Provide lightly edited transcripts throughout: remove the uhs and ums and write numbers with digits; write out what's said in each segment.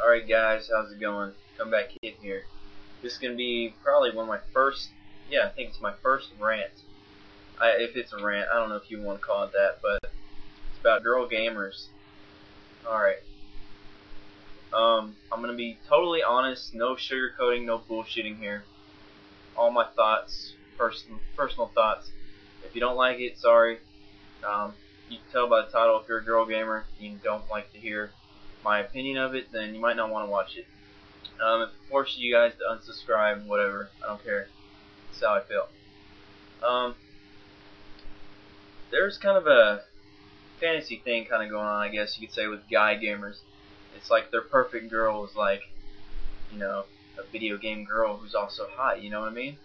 Alright guys, how's it going? Come back in here. This is going to be probably one of my first, I think it's my first rant. If it's a rant, I don't know if you want to call it that, but it's about girl gamers. Alright. I'm going to be totally honest, no sugarcoating, no bullshitting here. All my thoughts, personal thoughts. If you don't like it, sorry. You can tell by the title if you're a girl gamer, you don't like to hear my opinion of it, then you might not want to watch it. If it forces you guys to unsubscribe, whatever, I don't care. That's how I feel. There's kind of a fantasy thing kind of going on, I guess you could say, with guy gamers. It's like their perfect girl is like, a video game girl who's also hot, you know what I mean?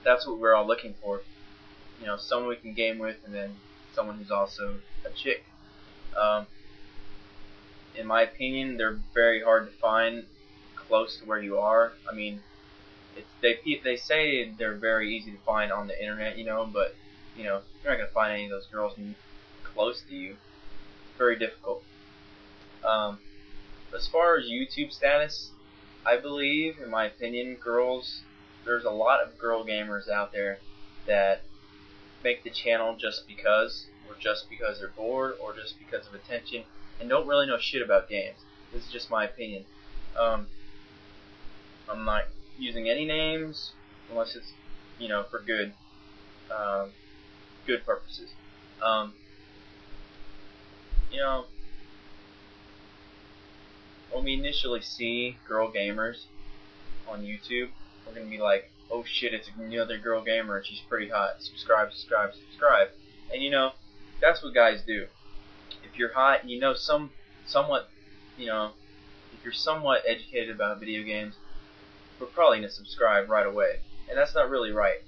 That's what we're all looking for. Someone we can game with, and then someone who's also a chick. In my opinion, they're very hard to find close to where you are. I mean, they say they're very easy to find on the internet, but you're not gonna find any of those girls close to you. It's very difficult. As far as YouTube status, I believe, in my opinion, there's a lot of girl gamers out there that make the channel just because, or just because they're bored, or just because of attention, and don't really know shit about games. This is just my opinion. I'm not using any names unless it's, for good purposes. When we initially see girl gamers on YouTube, we're gonna be like, oh shit, it's another girl gamer and she's pretty hot. Subscribe, subscribe, subscribe. And that's what guys do. If you're hot, if you're somewhat educated about video games, we're probably gonna subscribe right away. And that's not really right.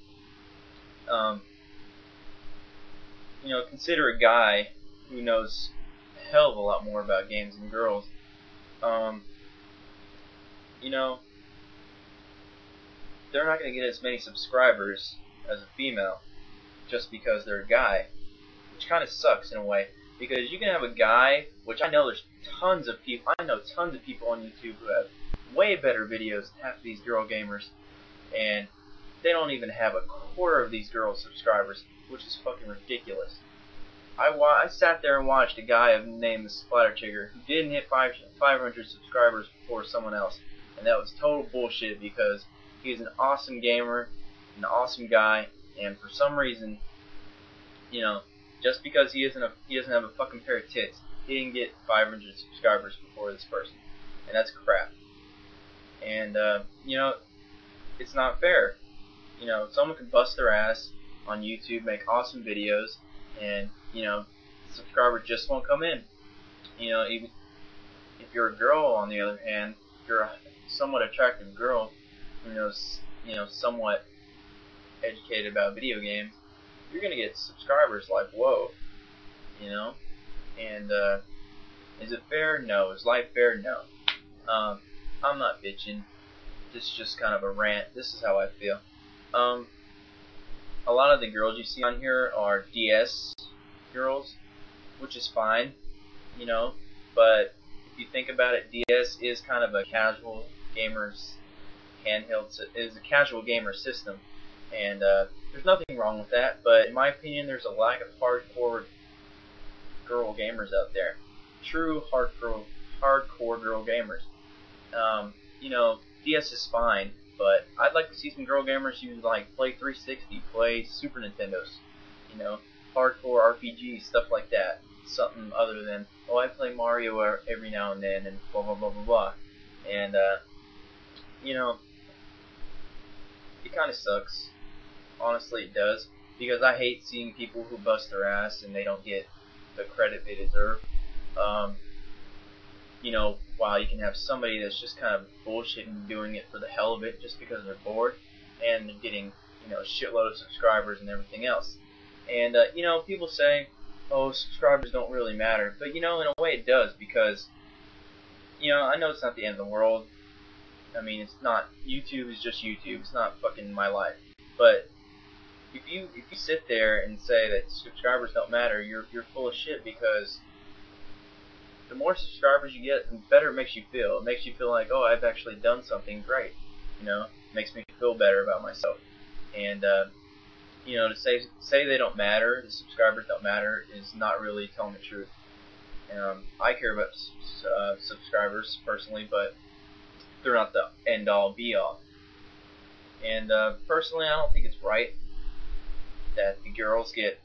Consider a guy who knows a hell of a lot more about games than girls. They're not going to get as many subscribers as a female just because they're a guy, which kind of sucks in a way, because you can have a guy, which I know there's tons of people on YouTube who have way better videos than half of these girl gamers, and they don't even have a quarter of these girls' subscribers, which is fucking ridiculous. I sat there and watched a guy named the Splatter Chigger who didn't hit 500 subscribers before someone else, and that was total bullshit because he's an awesome gamer, an awesome guy, and for some reason, just because he doesn't have a fucking pair of tits, he didn't get 500 subscribers before this person, and that's crap. And it's not fair. Someone can bust their ass on YouTube, make awesome videos, and subscribers just won't come in. Even if you're a girl, on the other hand, if you're a somewhat attractive girl who knows, somewhat educated about video games, you're gonna get subscribers like, whoa, and is it fair? No. Is life fair? No. I'm not bitching. This is just kind of a rant. This is how I feel. A lot of the girls you see on here are DS girls, which is fine, but if you think about it, DS is kind of a casual gamer's is a casual gamer system, and there's nothing wrong with that, but in my opinion, there's a lack of hardcore girl gamers out there. True hardcore girl gamers. DS is fine, but I'd like to see some girl gamers who play 360, play Super Nintendos, hardcore RPG, stuff like that. Something other than, oh, I play Mario every now and then, and blah blah blah blah blah. And it kind of sucks. Honestly, it does, because I hate seeing people who bust their ass and they don't get the credit they deserve. While you can have somebody that's just kind of bullshitting, doing it for the hell of it, just because they're bored, and they're getting, a shitload of subscribers and everything else. And, people say, oh, subscribers don't really matter. But, in a way it does, because, I know it's not the end of the world. I mean, it's not, YouTube is just YouTube. It's not fucking my life. But if you sit there and say that subscribers don't matter, you're full of shit, because the more subscribers you get, the better it makes you feel. It makes you feel like, oh, I've actually done something great. It makes me feel better about myself. And to say they don't matter, the subscribers don't matter, is not really telling the truth. I care about subscribers personally, but they're not the end all be all. And personally, I don't think it's right that the girls get,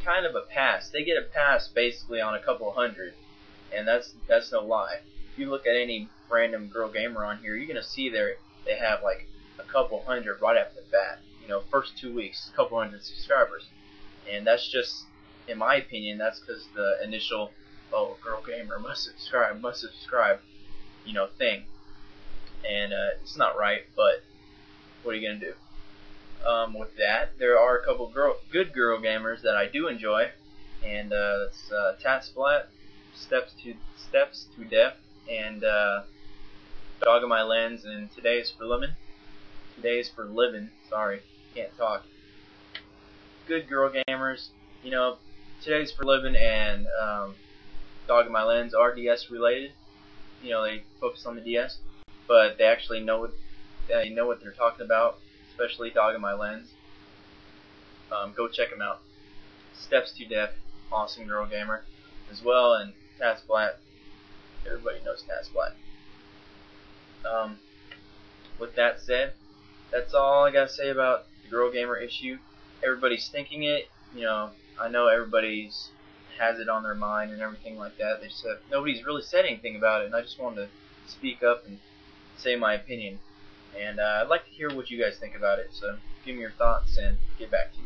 kind of a pass. They get a pass basically on a couple hundred, and that's no lie. If you look at any random girl gamer on here, you're gonna see they have like a couple hundred right after the bat. First 2 weeks, a couple hundred subscribers, and that's just, in my opinion, that's because the initial, oh, girl gamer must subscribe, thing, and it's not right. But what are you gonna do? With that, there are a couple good girl gamers that I do enjoy, and that's Tatsplat, Steps to Death, and Dog of My Lens, and Today's for Living. Sorry, can't talk. Good girl gamers. Today's for Living and Dog of My Lens are DS related. They focus on the DS, but they actually know what they're talking about. Especially Dog of My Lens. Go check them out. Steps to Death, awesome girl gamer as well, and Tatsplat. Everybody knows Tatsplat. With that said, that's all I gotta say about the girl gamer issue. Everybody's thinking it. I know everybody's has it on their mind and everything like that. Nobody's really said anything about it, and I just wanted to speak up and say my opinion. And I'd like to hear what you guys think about it, so give me your thoughts and get back to you.